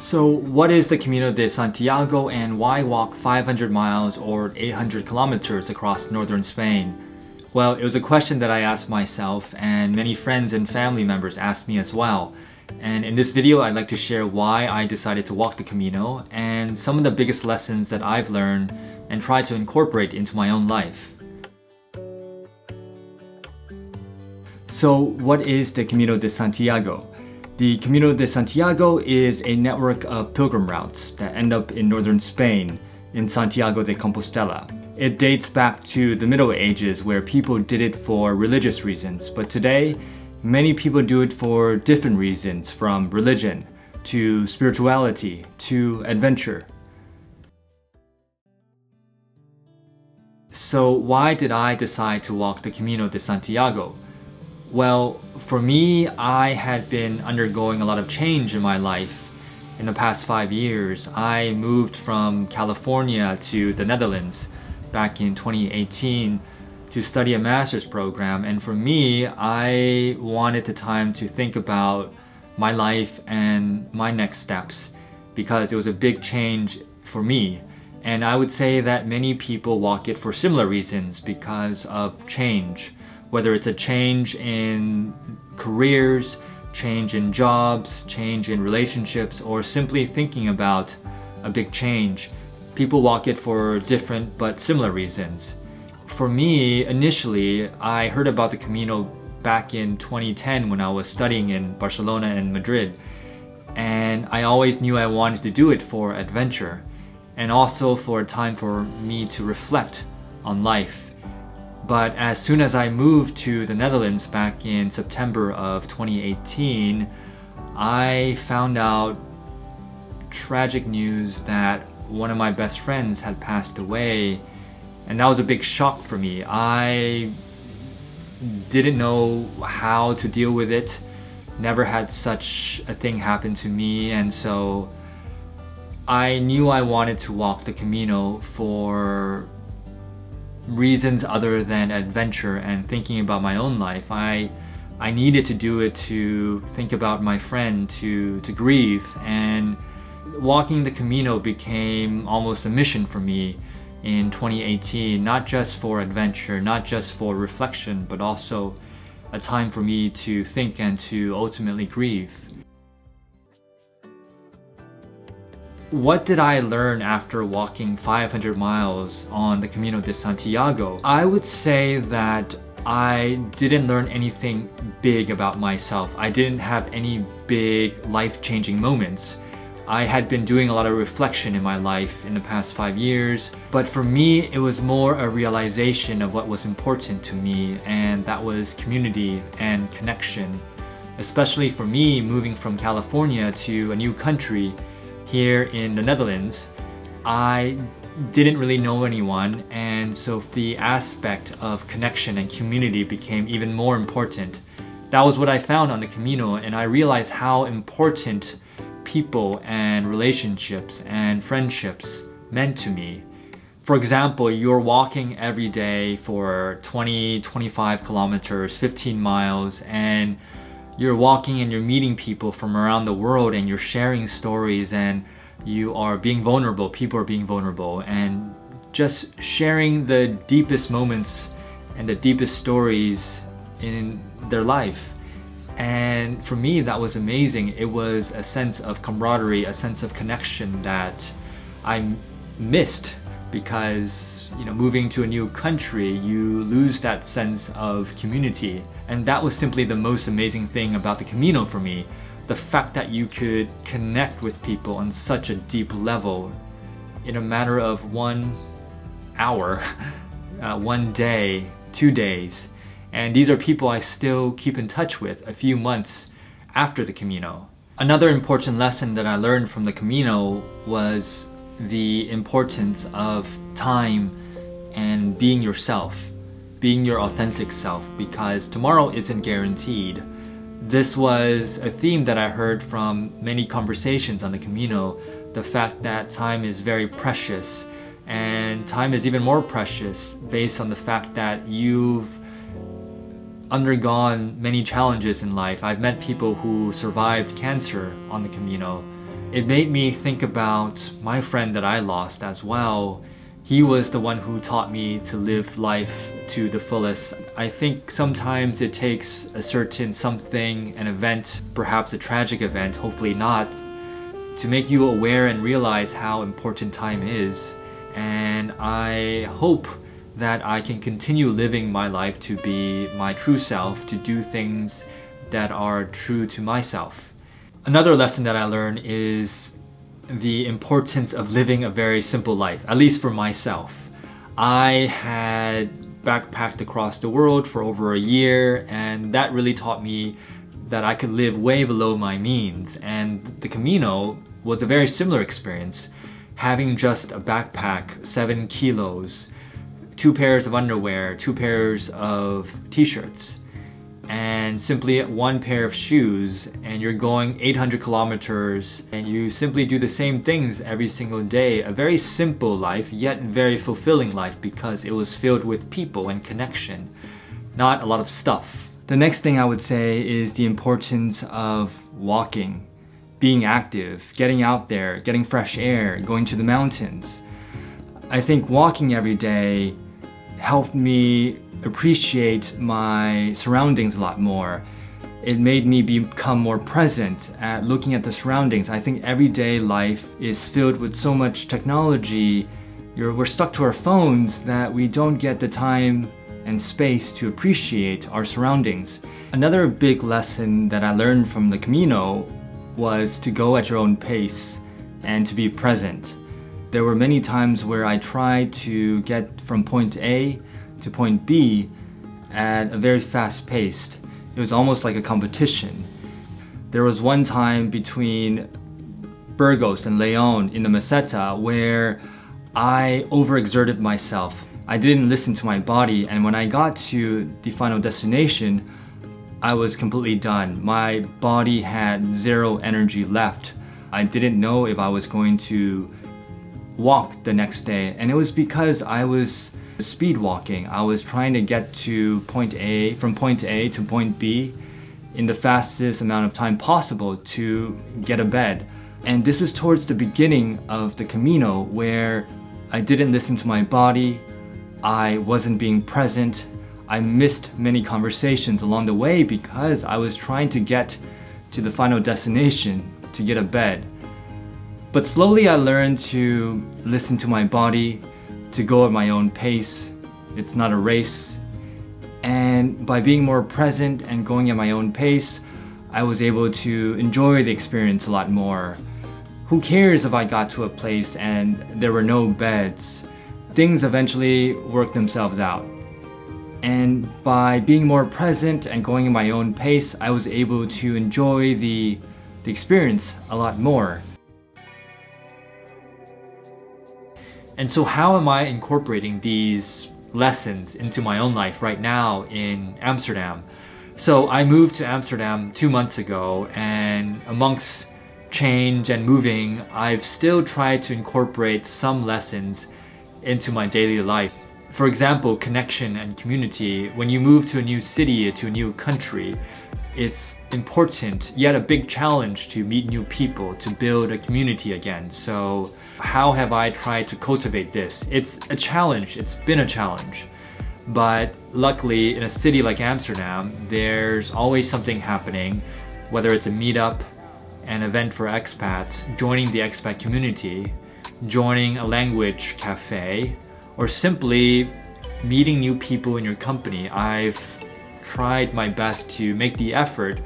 So what is the Camino de Santiago and why walk 500 miles or 800 kilometers across northern Spain? Well, it was a question that I asked myself and many friends and family members asked me as well. And in this video, I'd like to share why I decided to walk the Camino and some of the biggest lessons that I've learned and tried to incorporate into my own life. So what is the Camino de Santiago? The Camino de Santiago is a network of pilgrim routes that end up in northern Spain, in Santiago de Compostela. It dates back to the Middle Ages where people did it for religious reasons, but today, many people do it for different reasons, from religion to spirituality to adventure. So why did I decide to walk the Camino de Santiago? Well, for me, I had been undergoing a lot of change in my life in the past 5 years. I moved from California to the Netherlands back in 2018 to study a master's program, and for me, I wanted the time to think about my life and my next steps because it was a big change for me. And I would say that many people walk it for similar reasons because of change. Whether it's a change in careers, change in jobs, change in relationships, or simply thinking about a big change. People walk it for different but similar reasons. For me, initially, I heard about the Camino back in 2010 when I was studying in Barcelona and Madrid. And I always knew I wanted to do it for adventure and also for a time for me to reflect on life. But as soon as I moved to the Netherlands back in September of 2018, I found out tragic news that one of my best friends had passed away, and that was a big shock for me. I didn't know how to deal with it, never had such a thing happen to me, and so I knew I wanted to walk the Camino for reasons other than adventure and thinking about my own life. I needed to do it to think about my friend, to grieve, and walking the Camino became almost a mission for me in 2018, not just for adventure, not just for reflection, but also a time for me to think and to ultimately grieve. What did I learn after walking 500 miles on the Camino de Santiago? I would say that I didn't learn anything big about myself. I didn't have any big life-changing moments. I had been doing a lot of reflection in my life in the past 5 years, but for me, it was more a realization of what was important to me, and that was community and connection. Especially for me, moving from California to a new country, here in the Netherlands, I didn't really know anyone, and so the aspect of connection and community became even more important. That was what I found on the Camino, and I realized how important people and relationships and friendships meant to me. For example, you're walking every day for 20, 25 kilometers, 15 miles, and you're walking and you're meeting people from around the world and you're sharing stories and you are being vulnerable, people are being vulnerable, and just sharing the deepest moments and the deepest stories in their life. And for me, that was amazing. It was a sense of camaraderie, a sense of connection that I missed because, moving to a new country, you lose that sense of community. And that was simply the most amazing thing about the Camino for me. The fact that you could connect with people on such a deep level in a matter of 1 hour, 1 day, 2 days. And these are people I still keep in touch with a few months after the Camino. Another important lesson that I learned from the Camino was the importance of time and being yourself, being your authentic self, because tomorrow isn't guaranteed. This was a theme that I heard from many conversations on the Camino, the fact that time is very precious, and time is even more precious based on the fact that you've undergone many challenges in life. I've met people who survived cancer on the Camino, it made me think about my friend that I lost as well. He was the one who taught me to live life to the fullest. I think sometimes it takes a certain something, an event, perhaps a tragic event, hopefully not, to make you aware and realize how important time is. And I hope that I can continue living my life to be my true self, to do things that are true to myself. Another lesson that I learned is the importance of living a very simple life, at least for myself. I had backpacked across the world for over a year, and that really taught me that I could live way below my means. And the Camino was a very similar experience. Having just a backpack, 7 kilos, 2 pairs of underwear, 2 pairs of t-shirts, and simply 1 pair of shoes, and you're going 800 kilometers and you simply do the same things every single day. A very simple life, yet very fulfilling life, because it was filled with people and connection, not a lot of stuff. The next thing I would say is the importance of walking, being active, getting out there, getting fresh air, going to the mountains. I think walking every day helped me appreciate my surroundings a lot more. It made me become more present at looking at the surroundings. I think everyday life is filled with so much technology. We're stuck to our phones that we don't get the time and space to appreciate our surroundings. Another big lesson that I learned from the Camino was to go at your own pace and to be present. There were many times where I tried to get from point A to point B at a very fast pace. It was almost like a competition. There was one time between Burgos and Leon in the Meseta where I overexerted myself. I didn't listen to my body, and when I got to the final destination, I was completely done. My body had 0 energy left. I didn't know if I was going to walk the next day, and it was because I was speed walking. I was trying to get to point A, from point A to point B in the fastest amount of time possible to get a bed. And this is towards the beginning of the Camino where I didn't listen to my body, I wasn't being present, I missed many conversations along the way because I was trying to get to the final destination to get a bed. But slowly I learned to listen to my body, to go at my own pace. It's not a race. And by being more present and going at my own pace, I was able to enjoy the experience a lot more. Who cares if I got to a place and there were no beds? Things eventually work themselves out. And by being more present and going at my own pace, I was able to enjoy the experience a lot more. And so how am I incorporating these lessons into my own life right now in Amsterdam? So I moved to Amsterdam 2 months ago, and amongst change and moving, I've still tried to incorporate some lessons into my daily life. For example, connection and community. When you move to a new city, to a new country, it's important, yet a big challenge, to meet new people, to build a community again. So how have I tried to cultivate this? It's a challenge, it's been a challenge. But luckily, in a city like Amsterdam, there's always something happening, whether it's a meetup, an event for expats, joining the expat community, joining a language cafe, or simply meeting new people in your company. I've tried my best to make the effort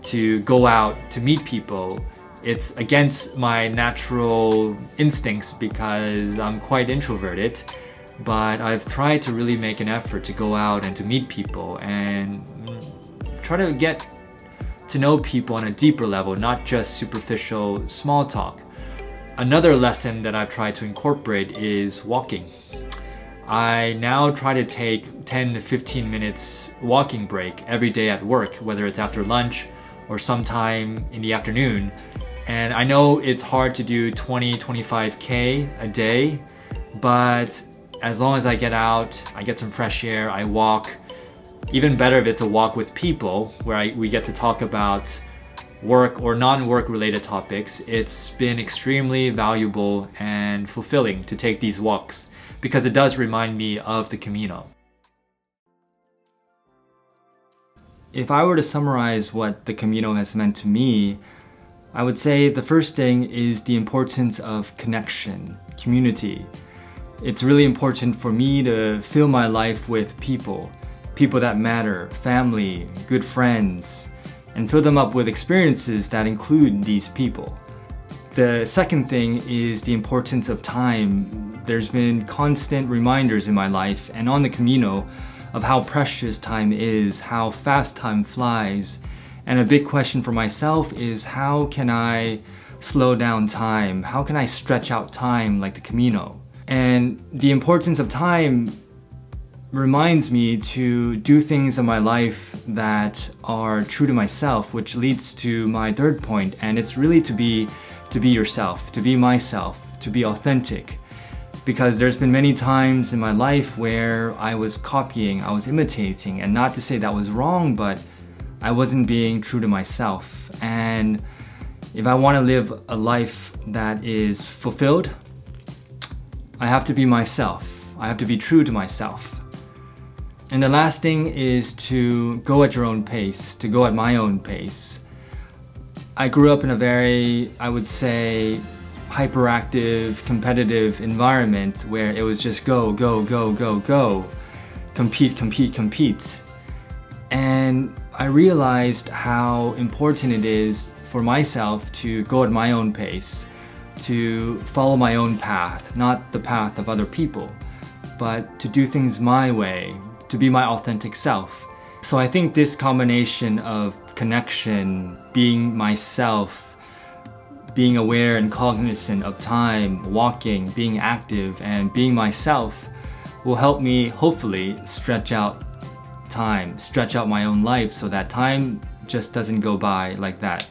to go out to meet people. It's against my natural instincts because I'm quite introverted, but I've tried to really make an effort to go out and to meet people and try to get to know people on a deeper level, not just superficial small talk. Another lesson that I've tried to incorporate is walking. I now try to take 10 to 15 minutes walking break every day at work, whether it's after lunch or sometime in the afternoon. And I know it's hard to do 20-25K a day, but as long as I get out, I get some fresh air, I walk. Even better if it's a walk with people where we get to talk about work or non-work related topics, it's been extremely valuable and fulfilling to take these walks because it does remind me of the Camino. If I were to summarize what the Camino has meant to me, I would say the first thing is the importance of connection, community. It's really important for me to fill my life with people that matter, family, good friends, and fill them up with experiences that include these people. The second thing is the importance of time. There's been constant reminders in my life and on the Camino of how precious time is, how fast time flies. And a big question for myself is, how can I slow down time? How can I stretch out time like the Camino? And the importance of time reminds me to do things in my life that are true to myself, which leads to my third point, and it's really to be yourself, to be myself, to be authentic. Because there's been many times in my life where I was copying, I was imitating, and not to say that was wrong, but I wasn't being true to myself. And if I want to live a life that is fulfilled, I have to be myself. I have to be true to myself. And the last thing is to go at your own pace, to go at my own pace. I grew up in a very, I would say, hyperactive, competitive environment where it was just go, go, go, go, go. Compete, compete, compete. And I realized how important it is for myself to go at my own pace, to follow my own path, not the path of other people, but to do things my way, to be my authentic self. So I think this combination of connection, being myself, being aware and cognizant of time, walking, being active, and being myself will help me hopefully stretch out time, stretch out my own life so that time just doesn't go by like that.